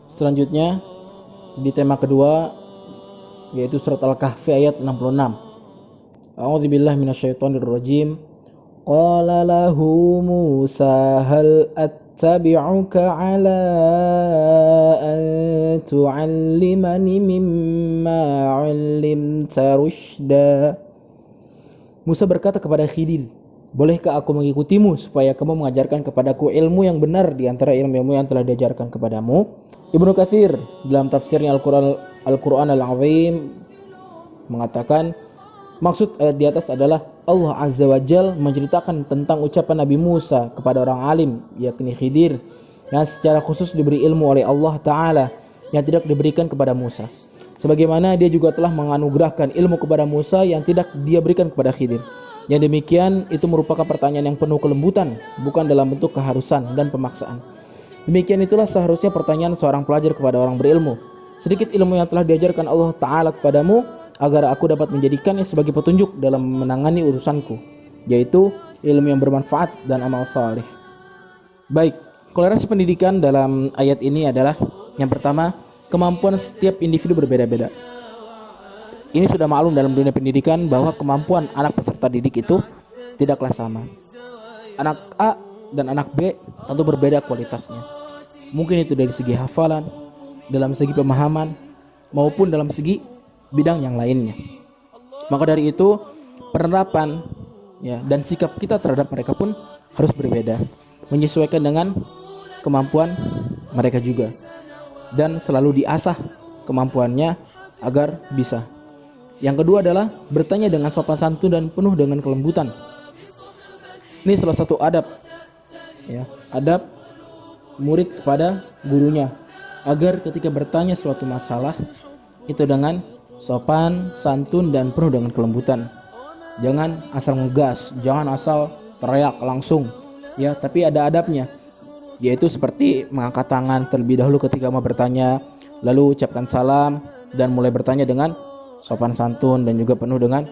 Selanjutnya di tema kedua yaitu surat Al-Kahfi ayat 66. A'udzubillahi minasyaitonirrajim. Qala lahu Musa hal attabi'uka ala an tu'allimani mimma 'allimta rusyda. Musa berkata kepada Khidir, bolehkah aku mengikutimu supaya kamu mengajarkan kepadaku ilmu yang benar di antara ilmu-ilmu yang telah diajarkan kepadamu? Ibnu Katsir dalam tafsirnya Al-Qur'an Al-Azim mengatakan maksud ayat di atas adalah Allah Azza wa Jalla menceritakan tentang ucapan Nabi Musa kepada orang alim yakni Khidir yang secara khusus diberi ilmu oleh Allah Ta'ala yang tidak diberikan kepada Musa, sebagaimana dia juga telah menganugerahkan ilmu kepada Musa yang tidak dia berikan kepada Khidir. Yang demikian itu merupakan pertanyaan yang penuh kelembutan, bukan dalam bentuk keharusan dan pemaksaan. Demikian itulah seharusnya pertanyaan seorang pelajar kepada orang berilmu. Sedikit ilmu yang telah diajarkan Allah Ta'ala kepadamu agar aku dapat menjadikannya sebagai petunjuk dalam menangani urusanku, yaitu ilmu yang bermanfaat dan amal saleh. Baik, kolerasi pendidikan dalam ayat ini adalah yang pertama, kemampuan setiap individu berbeda-beda. Ini sudah maklum dalam dunia pendidikan bahwa kemampuan anak peserta didik itu tidaklah sama. Anak A dan anak B tentu berbeda kualitasnya. Mungkin itu dari segi hafalan, dalam segi pemahaman, maupun dalam segi bidang yang lainnya. Maka dari itu penerapan dan sikap kita terhadap mereka pun harus berbeda, menyesuaikan dengan kemampuan mereka juga, dan selalu diasah kemampuannya agar bisa. Yang kedua adalah bertanya dengan sopan santun dan penuh dengan kelembutan. Ini salah satu adab, adab murid kepada gurunya, agar ketika bertanya suatu masalah itu dengan sopan, santun, dan penuh dengan kelembutan. Jangan asal ngegas, jangan asal teriak langsung, tapi ada adabnya, yaitu seperti mengangkat tangan terlebih dahulu ketika mau bertanya, lalu ucapkan salam dan mulai bertanya dengan sopan santun dan juga penuh dengan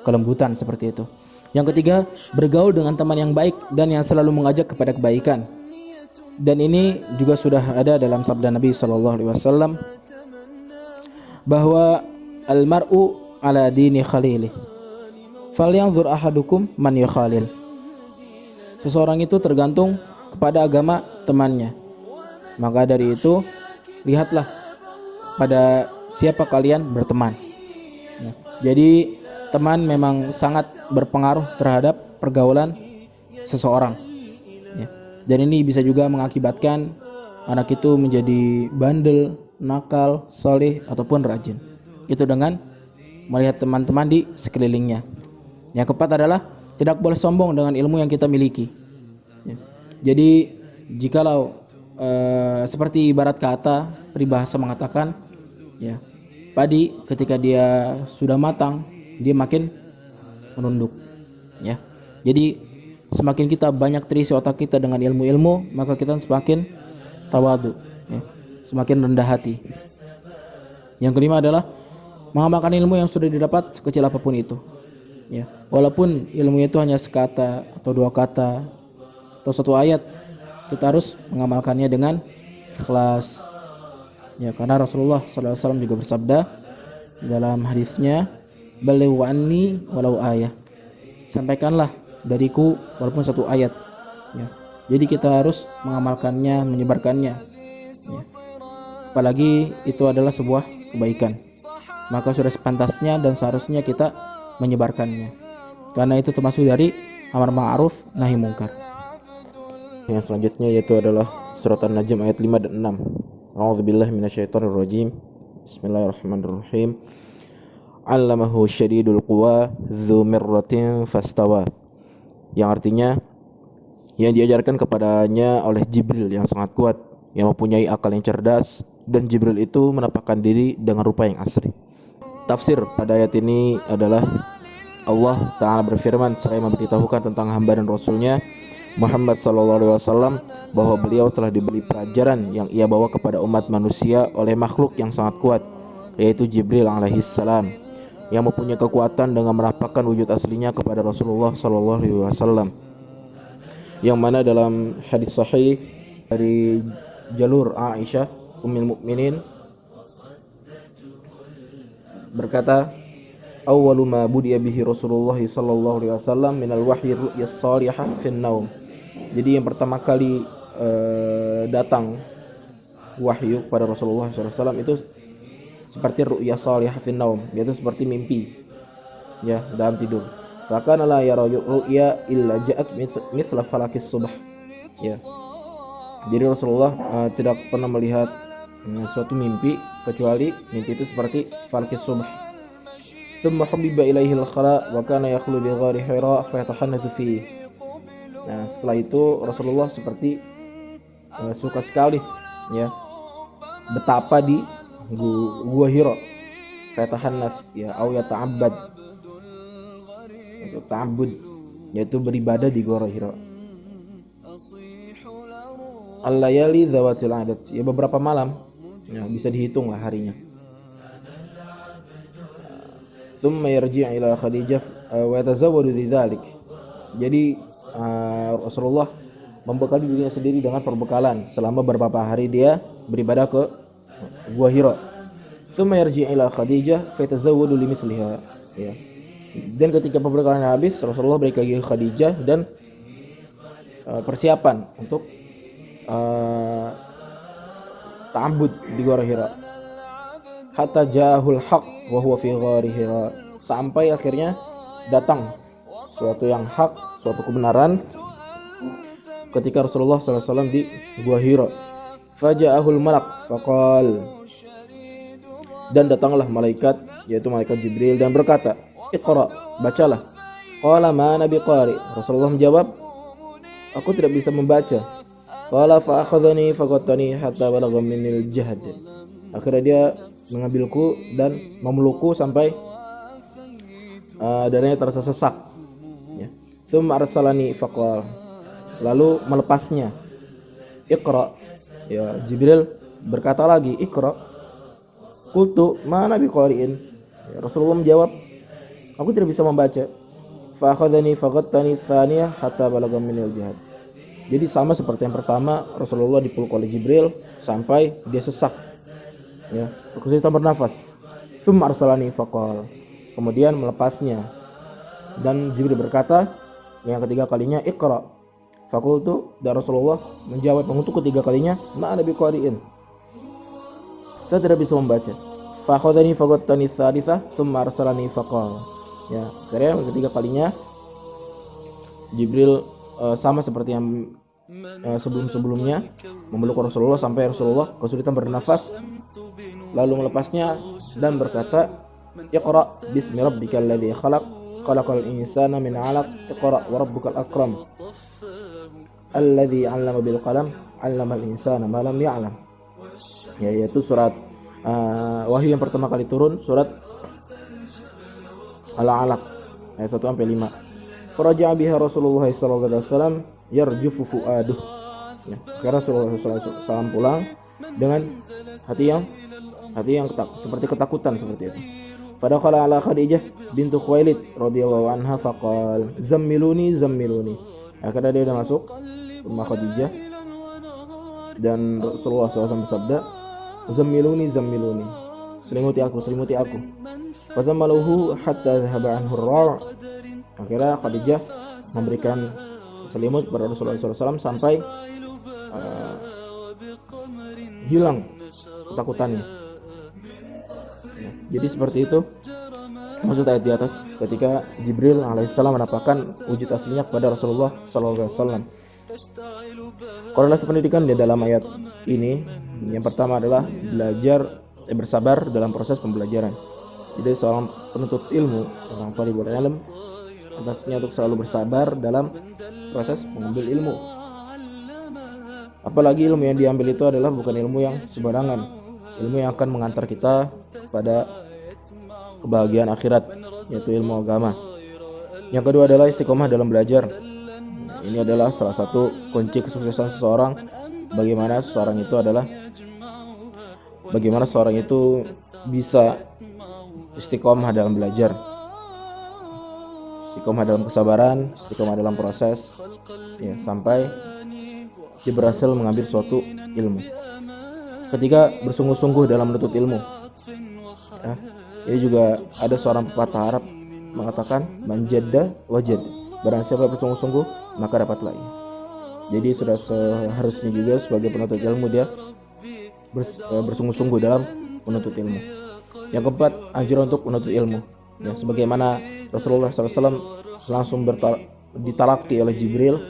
kelembutan seperti itu. Yang ketiga, bergaul dengan teman yang baik dan yang selalu mengajak kepada kebaikan. Dan ini juga sudah ada dalam sabda Nabi SAW bahwa al-mar'u ala dini khalilih falyanzur ahadukum man yukhalil. Seseorang itu tergantung kepada agama temannya. Maka dari itu lihatlah pada siapa kalian berteman. Jadi teman memang sangat berpengaruh terhadap pergaulan seseorang. Dan ini bisa juga mengakibatkan anak itu menjadi bandel, nakal, soleh, ataupun rajin. Itu dengan melihat teman-teman di sekelilingnya. Yang keempat adalah tidak boleh sombong dengan ilmu yang kita miliki. Jadi jikalau seperti ibarat kata peribahasa mengatakan, padi ketika dia sudah matang dia makin menunduk. Jadi semakin kita banyak terisi otak kita dengan ilmu-ilmu, maka kita semakin tawadu, semakin rendah hati. Yang kelima adalah mengamalkan ilmu yang sudah didapat sekecil apapun itu. Walaupun ilmu itu hanya sekata atau dua kata atau satu ayat, kita harus mengamalkannya dengan ikhlas. Karena Rasulullah SAW juga bersabda dalam hadisnya, balighu anni walau ayah. Sampaikanlah dariku walaupun satu ayat. Jadi kita harus mengamalkannya, menyebarkannya. Apalagi itu adalah sebuah kebaikan, maka sudah sepantasnya dan seharusnya kita menyebarkannya, karena itu termasuk dari amar ma'ruf nahi mungkar. Yang selanjutnya yaitu adalah surat An-Najm ayat 5 dan 6. A'udzubillahi minasyaitonirrajim. Bismillahirrahmanirrahim. 'Allamahu syadidul quwa dzu mirratin fastawa. Yang artinya yang diajarkan kepadanya oleh Jibril yang sangat kuat, yang mempunyai akal yang cerdas, dan Jibril itu menampakkan diri dengan rupa yang asri. Tafsir pada ayat ini adalah Allah Ta'ala berfirman seraya memberitahukan tentang hamba dan Rasulnya Muhammad SAW bahwa beliau telah diberi pelajaran yang ia bawa kepada umat manusia oleh makhluk yang sangat kuat, yaitu Jibril alaihissalam, yang mempunyai kekuatan dengan menampakkan wujud aslinya kepada Rasulullah SAW, yang mana dalam hadis sahih dari jalur Aisyah Ummul Mukminin berkata, awwalu ma budiya bihi Rasulullah sallallahu alaihi wasallam minal wahyi ru'ya salihah fin naum. Jadi yang pertama kali datang wahyu pada Rasulullah SAW itu seperti ru'ya salihah fin naum, yaitu seperti mimpi ya dalam tidur. Fakana la yara ru'ya illa ja'at mithla falakis subh. Ya. Jadi Rasulullah tidak pernah melihat suatu mimpi kecuali mimpi itu seperti falakis subh. Thumma hubbiba ilaihi al-khala wa kana yakhlu bi ghari Hira fa yatahanathu fihi. Nah, setelah itu Rasulullah seperti suka sekali ya betapa di gua Hira, fa yatahannath ya au yata'abbad, itu ta'abbud yaitu beribadah di gua Hira. Al-layali dzawatil adat, ya beberapa malam ya bisa dihitung lah harinya. Thumma yarji' ila Khadijah wa yatazawwadu lidzalik. Jadi Rasulullah membekali dirinya sendiri dengan perbekalan selama beberapa hari dia beribadah ke Gua Hira. Thumma yarji' ila Khadijah fa yatazawwadu limithliha. Ya. Dan ketika perbekalan habis, Rasulullah balik lagi ke Khadijah dan persiapan untuk ta'abbud di Gua Hira. Hatta ja'ahul haq wa huwa fi ghari Hira, sampai akhirnya datang suatu yang hak, suatu kebenaran ketika Rasulullah SAW di Gua Hira. Faja'ahul malak faqal, dan datanglah malaikat yaitu malaikat Jibril dan berkata, Iqra, bacalah. Qala ma ana biqari, Rasulullah menjawab, aku tidak bisa membaca. Qala fa akhadhani faqatani hatta balagha minil jahd, akhirnya dia mengambilku dan memelukku sampai dadanya terasa sesak ya. Tsumma arsalani faqal, lalu melepasnya. Iqra, ya Jibril berkata lagi, Iqra. Qultu ma ana biqari'in, ya, Rasulullah menjawab, aku tidak bisa membaca. Fa akhadhani faqattani tsaniyah hatta balagha minil jahd. Jadi sama seperti yang pertama, Rasulullah dipeluk oleh Jibril sampai dia sesak ya, kesulitan bernafas. Tsumma arsalani faqal, kemudian melepasnya dan Jibril berkata yang ketiga kalinya, Iqra. Faqultu, dan Rasulullah menjawab untuk ketiga kalinya, ma ana biqari'in, saya tidak bisa membaca. Fa akhadhani faqattani tsalitsah tsumma arsalani faqal. Ya, akhirnya yang ketiga kalinya Jibril sama seperti yang sebelum-sebelumnya memeluk Rasulullah sampai Rasulullah kesulitan bernafas, lalu melepasnya dan berkata, Iqra bismi rabbikal ladzi khalaq, khalaqal insana min 'alaq, Iqra wa rabbukal akram, alladzi 'allama bil qalam, 'allamal insana ma lam ya'lam. Ya, yaitu surat wahyu yang pertama kali turun, surat Al-Alaq ayat 1 sampai 5. Faraja'a biha Rasulullah sallallahu alaihi wasallam yarjufu fuaduh. Ya, karena Rasulullah SAW pulang dengan hati yang seperti ketakutan seperti itu. Fadakhala ala Khadijah bintu Khuwailid radhiyallahu anha faqal zammiluni. Akhirnya dia sudah masuk rumah Khadijah dan Rasulullah SAW bersabda, zammiluni, selimuti aku. Fazammaluhu hatta dhahaba anhu ar-ra'. Akhirnya Khadijah memberikan selimut kepada Rasulullah SAW sampai hilang ketakutannya. Ya, jadi seperti itu maksud ayat di atas ketika Jibril alaihissalam menampakkan wujud aslinya kepada Rasulullah SAW. Korelasi pendidikan di dalam ayat ini yang pertama adalah bersabar dalam proses pembelajaran. Jadi seorang penuntut ilmu, seorang talibul ilm, atasnya untuk selalu bersabar dalam proses mengambil ilmu. Apalagi ilmu yang diambil itu adalah bukan ilmu yang sembarangan, ilmu yang akan mengantar kita pada kebahagiaan akhirat, yaitu ilmu agama. Yang kedua adalah istiqomah dalam belajar. Ini adalah salah satu kunci kesuksesan seseorang. Bagaimana seseorang itu bisa istiqomah dalam belajar, istiqomah dalam kesabaran, istiqomah dalam proses ya, sampai dia berhasil mengambil suatu ilmu. ketika bersungguh-sungguh dalam menuntut ilmu. Ya, ini juga ada seorang pepatah Arab mengatakan manjadda wajad. Barang siapa bersungguh-sungguh maka dapatlah ia. Jadi sudah seharusnya juga sebagai penuntut ilmu dia bersungguh-sungguh dalam menuntut ilmu. Yang keempat, anjuran untuk menuntut ilmu. Ya, sebagaimana Rasulullah SAW langsung ditalaki oleh Jibril,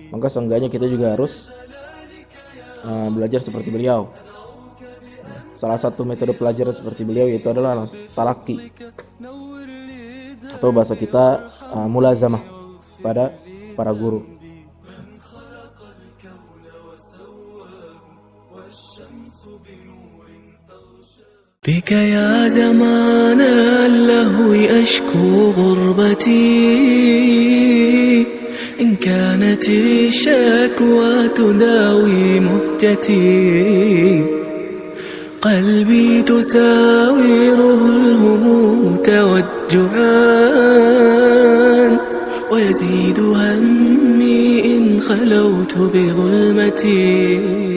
maka seenggaknya kita juga harus belajar seperti beliau. Salah satu metode pelajaran seperti beliau yaitu adalah talaki, atau bahasa kita mulazamah pada para guru. بك يا زمان اللهو أشكو غربتي إن كانت الشكوى تداوي مهجتي قلبي تساوره الهموم توجعان ويزيد همي إن خلوت بظلمتي